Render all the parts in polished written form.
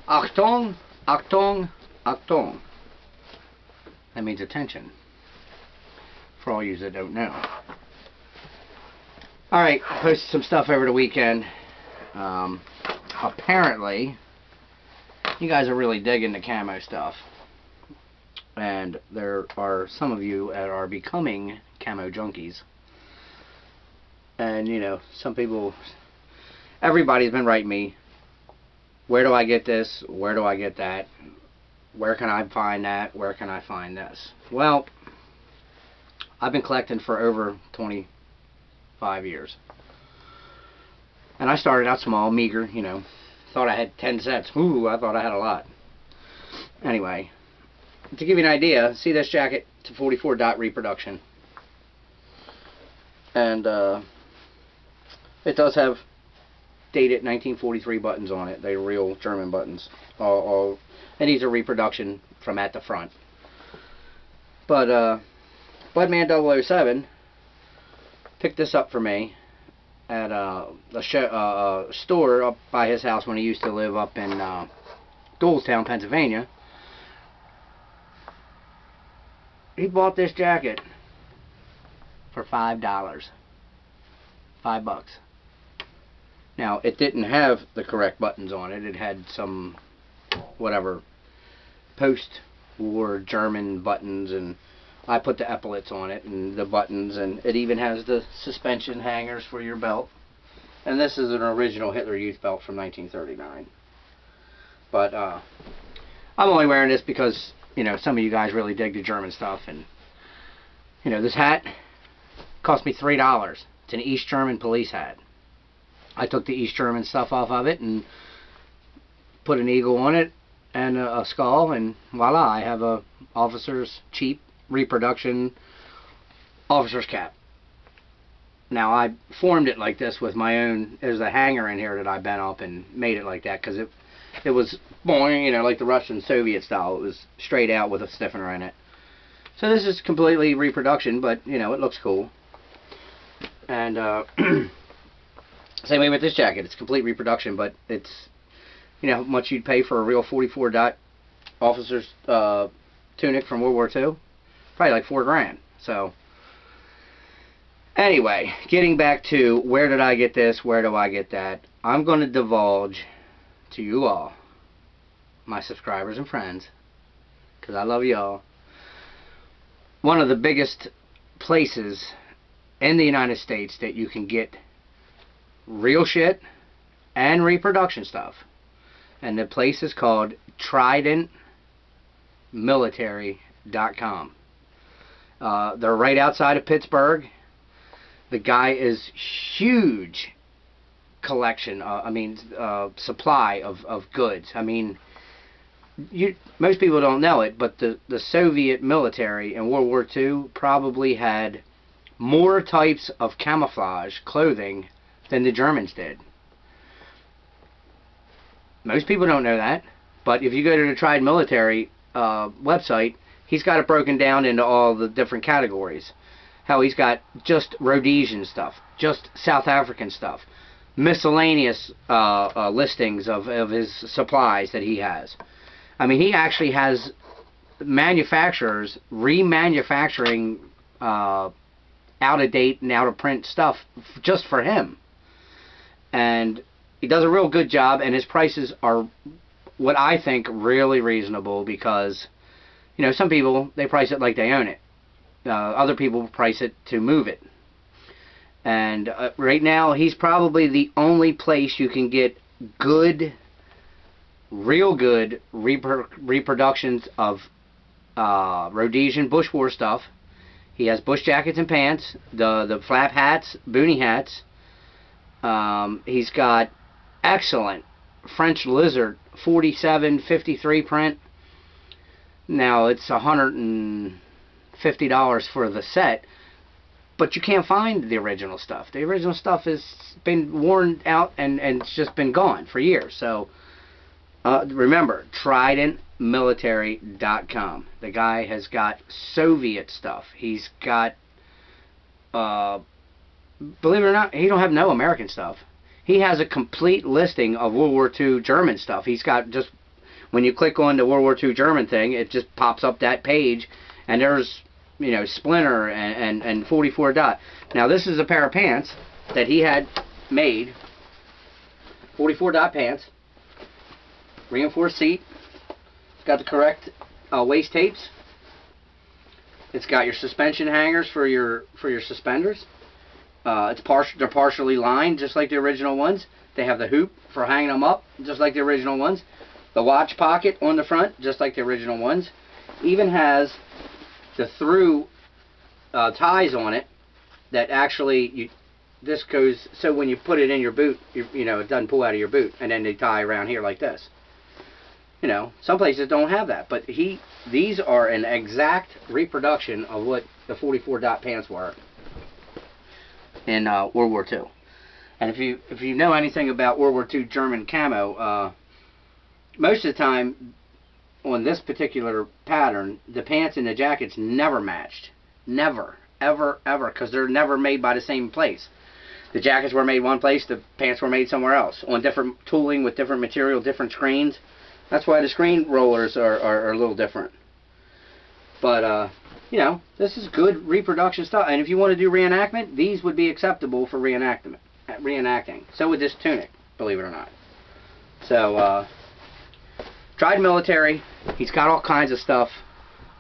Achtung, Achtung, Achtung. That means attention, for all you that don't know. Alright, I posted some stuff over the weekend. Apparently, you guys are really digging the camo stuff. And there are some of you that are becoming camo junkies. And, you know, some people, everybody's been writing me, where do I get this? Where do I get that? Where can I find that? Where can I find this? Well, I've been collecting for over 25 years. And I started out small, meager, you know. Thought I had 10 sets. Ooh, I thought I had a lot. Anyway, to give you an idea, see this jacket? It's a 44 dot reproduction. And it does have dated 1943 buttons on it. They're real German buttons. And these are reproduction from at the front. But Budman 007 picked this up for me at a store up by his house when he used to live up in Dolestown, Pennsylvania. He bought this jacket for $5. $5. Now, it didn't have the correct buttons on it. It had some, whatever, post-war German buttons, and I put the epaulets on it and the buttons, and it even has the suspension hangers for your belt. And this is an original Hitler Youth belt from 1939. But I'm only wearing this because, you know, some of you guys really dig the German stuff. And, you know, this hat cost me $3. It's an East German police hat. I took the East German stuff off of it and put an eagle on it and a skull, and voila, I have a officer's cheap reproduction officer's cap. Now, I formed it like this with my own. There's a hanger in here that I bent up and made it like that because it was boing, you know, like the Russian Soviet style. It was straight out with a stiffener in it. So this is completely reproduction, but, you know, it looks cool. And same way with this jacket. It's complete reproduction, but it's, you know, how much you'd pay for a real 44 dot officer's tunic from World War II? Probably like $4 grand. So, anyway, getting back to where did I get this, where do I get that, I'm going to divulge to you all, my subscribers and friends, because I love y'all, one of the biggest places in the United States that you can get real shit and reproduction stuff. And the place is called TridentMilitary.com. They're right outside of Pittsburgh. The guy is huge collection, supply of goods. I mean, most people don't know it, but the Soviet military in World War II probably had more types of camouflage clothing than the Germans did. Most people don't know that, but if you go to the Trident Military website, he's got it broken down into all the different categories. How he's got just Rhodesian stuff, just South African stuff, miscellaneous listings of his supplies that he has. I mean, he actually has manufacturers remanufacturing out-of-date and out-of-print stuff just for him. And he does a real good job, and his prices are what I think really reasonable because, you know, some people, they price it like they own it. Other people price it to move it. And right now, he's probably the only place you can get good, real good reproductions of Rhodesian bush war stuff. He has bush jackets and pants, the flap hats, boonie hats. He's got excellent French Lizard 47-53 print. Now it's $150 for the set, but you can't find the original stuff. The original stuff has been worn out and it's just been gone for years. So remember, TridentMilitary.com. The guy has got Soviet stuff. He's got, believe it or not, he don't have no American stuff. He has a complete listing of World War II German stuff. He's got just When you click on the World War II German thing, it just pops up that page, and there's, you know, Splinter and 44 dot. Now this is a pair of pants that he had made, 44 dot pants, reinforced seat. It's got the correct waist tapes. It's got your suspension hangers for your suspenders. They're partially lined, just like the original ones. They have the hoop for hanging them up, just like the original ones. The watch pocket on the front, just like the original ones. Even has the through ties on it that actually this goes, so when you put it in your boot, you know, it doesn't pull out of your boot, and then they tie around here like this. You know, some places don't have that, but these are an exact reproduction of what the 44 dot pants were in World War II. And if you know anything about World War II German camo, most of the time on this particular pattern, the pants and the jackets never matched. Never, ever, ever, because they're never made by the same place. The jackets were made one place, the pants were made somewhere else, on different tooling with different material, different screens. That's why the screen rollers are a little different. But, you know, this is good reproduction stuff. And if you want to do reenactment, these would be acceptable for reenacting. So would this tunic, believe it or not. So, Trident military. He's got all kinds of stuff.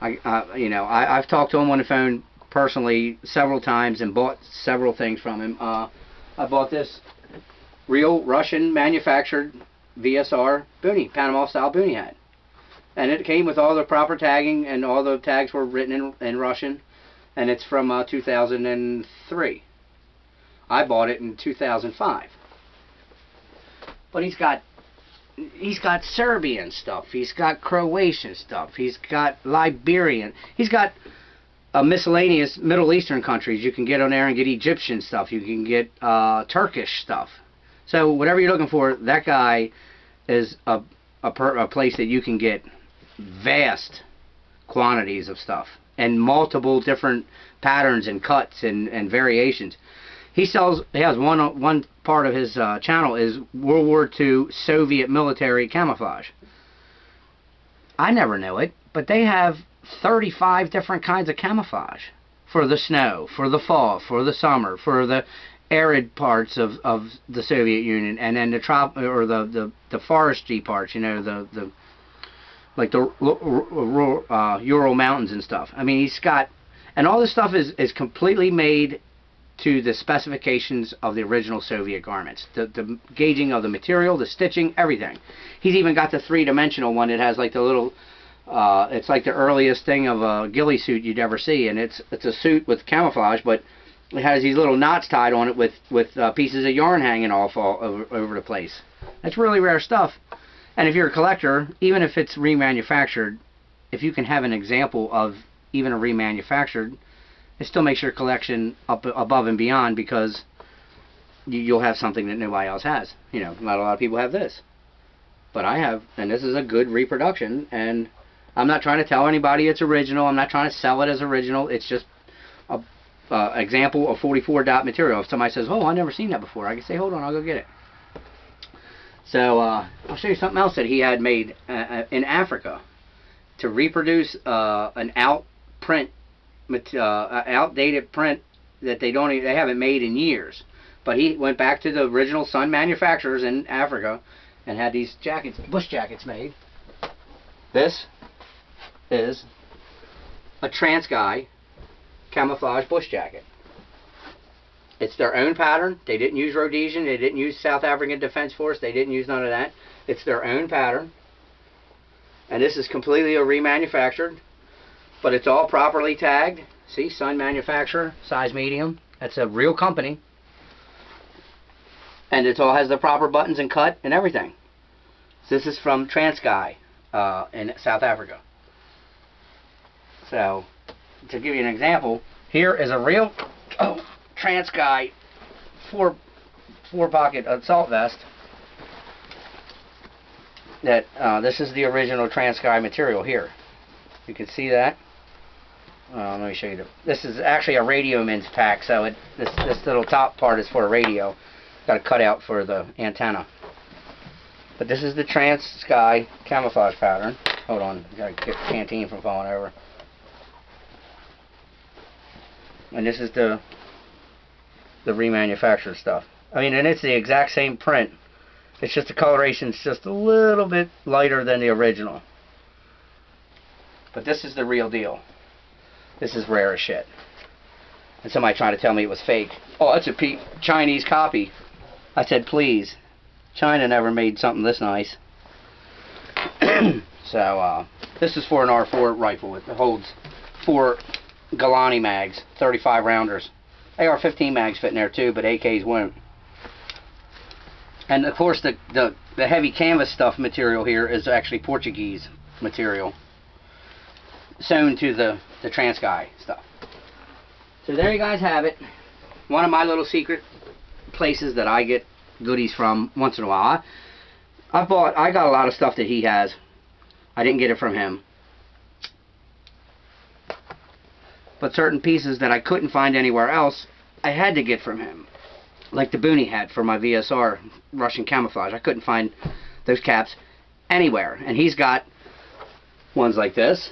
You know, I've talked to him on the phone personally several times and bought several things from him. I bought this real Russian manufactured VSR boonie, Panama style boonie hat, and it came with all the proper tagging, and all the tags were written in Russian, and it's from 2003. I bought it in 2005. But he's got Serbian stuff, he's got Croatian stuff, he's got Liberian, he's got miscellaneous Middle Eastern countries. You can get on there and get Egyptian stuff, you can get Turkish stuff. So whatever you're looking for, that guy is a place that you can get vast quantities of stuff and multiple different patterns and cuts and variations. He has one part of his channel is World War II Soviet military camouflage. I never knew it, but they have 35 different kinds of camouflage for the snow, for the fall, for the summer, for the arid parts of the Soviet Union, and then the foresty parts, you know, like the Ural Mountains and stuff. I mean, he's got, and all this stuff is completely made to the specifications of the original Soviet garments. The gauging of the material, the stitching, everything. He's even got the three-dimensional one that has like the little, it's like the earliest thing of a ghillie suit you'd ever see, and it's a suit with camouflage, but it has these little knots tied on it with pieces of yarn hanging off all over the place. That's really rare stuff. And if you're a collector, even if it's remanufactured, if you can have an example of even a remanufactured, it still makes your collection up above and beyond, because you'll have something that nobody else has. You know, not a lot of people have this, but I have, and this is a good reproduction. And I'm not trying to tell anybody it's original. I'm not trying to sell it as original. It's just a example of 44 dot material. If somebody says, "Oh, I've never seen that before," I can say, "Hold on, I'll go get it." So I'll show you something else that he had made in Africa to reproduce an outdated print that they haven't made in years. But he went back to the original Sun manufacturers in Africa and had these jackets, bush jackets, made. This is a Transguy camouflage bush jacket. It's their own pattern. They didn't use Rhodesian. They didn't use South African Defense Force. They didn't use none of that. It's their own pattern. And this is completely a remanufactured, but it's all properly tagged. See, Sun manufacturer, size medium. That's a real company. And it all has the proper buttons and cut and everything. So this is from Transguy in South Africa. So, to give you an example, here is a real Transguy four pocket assault vest. That this is the original Transguy material here. You can see that. Let me show you. This is actually a radio mince pack, so this little top part is for a radio. Got a cutout for the antenna. But this is the Trans Sky camouflage pattern. Hold on, gotta get the canteen from falling over. And this is the remanufactured stuff. I mean, and it's the exact same print. It's just the coloration's just a little bit lighter than the original. But this is the real deal. This is rare as shit. And somebody trying to tell me it was fake. Oh, that's a Chinese copy. I said, please. China never made something this nice. So, this is for an R4 rifle. It holds 4 Galani mags, 35 rounders. AR-15 mags fit in there too, but AKs won't. And of course, the heavy canvas stuff material here is actually Portuguese material, sewn to the Transky stuff. So there you guys have it. One of my little secret places that I get goodies from once in a while. I got a lot of stuff that he has. I didn't get it from him. But certain pieces that I couldn't find anywhere else, I had to get from him. Like the boonie hat for my VSR Russian camouflage. I couldn't find those caps anywhere. And he's got ones like this.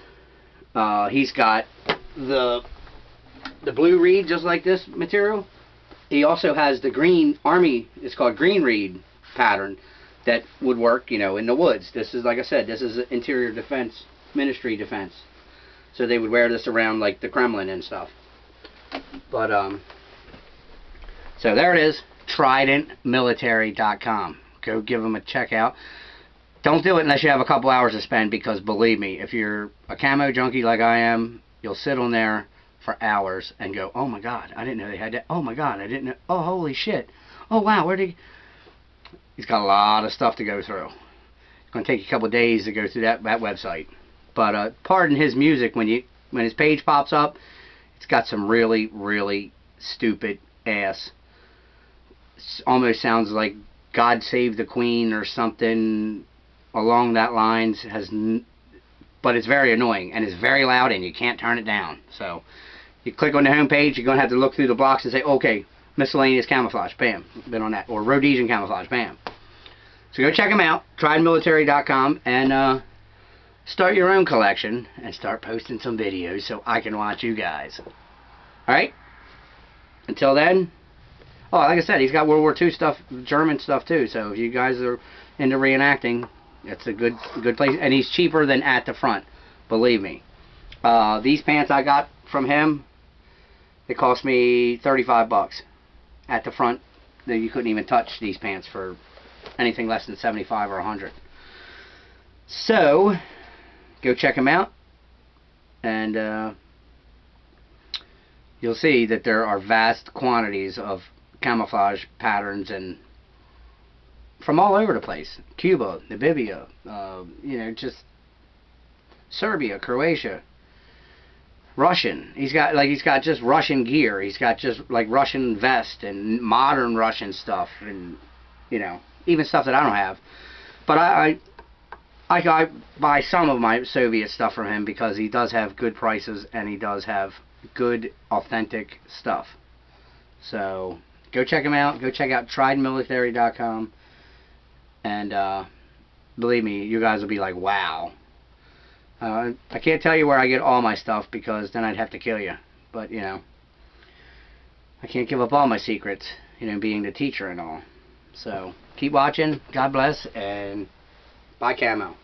He's got the blue reed, just like this material. He also has the green army, it's called green reed pattern, that would work, you know, in the woods. This is, like I said, this is interior defense, ministry defense. So they would wear this around like the Kremlin and stuff. But, so there it is, tridentmilitary.com. Go give them a check out. Don't do it unless you have a couple hours to spend, because believe me, if you're a camo junkie like I am, you'll sit on there for hours and go, oh my god, I didn't know they had that. Oh my god, I didn't know. Oh, holy shit. Oh wow, where did he... He's got a lot of stuff to go through. It's going to take you a couple of days to go through that website. But pardon his music, when his page pops up, it's got some really, really stupid ass. It almost sounds like God Save the Queen or something along that lines. But it's very annoying and it's very loud and you can't turn it down. So you click on the home page, you're going to have to look through the blocks and say, okay, miscellaneous camouflage, bam, been on that, or Rhodesian camouflage, bam. So go check them out, tridentmilitary.com, and start your own collection and start posting some videos so I can watch you guys. Alright? Until then, oh, like I said, he's got World War II stuff, German stuff too, so if you guys are into reenacting, it's a good place, and he's cheaper than at the front, believe me. These pants I got from him, it cost me 35 bucks. At the front, you couldn't even touch these pants for anything less than 75 or 100. So, go check them out, and you'll see that there are vast quantities of camouflage patterns and from all over the place. Cuba, Namibia, you know, just Serbia, Croatia, Russian. He's got just Russian gear. He's got just like Russian vest and modern Russian stuff, and you know, even stuff that I don't have. But I buy some of my Soviet stuff from him because he does have good prices and he does have good authentic stuff. So go check him out. Go check out tridentmilitary.com, and believe me, you guys will be like, wow. I can't tell you where I get all my stuff because then I'd have to kill you. But, you know, I can't give up all my secrets, you know, being the teacher and all. So, keep watching. God bless, and bye, Camo.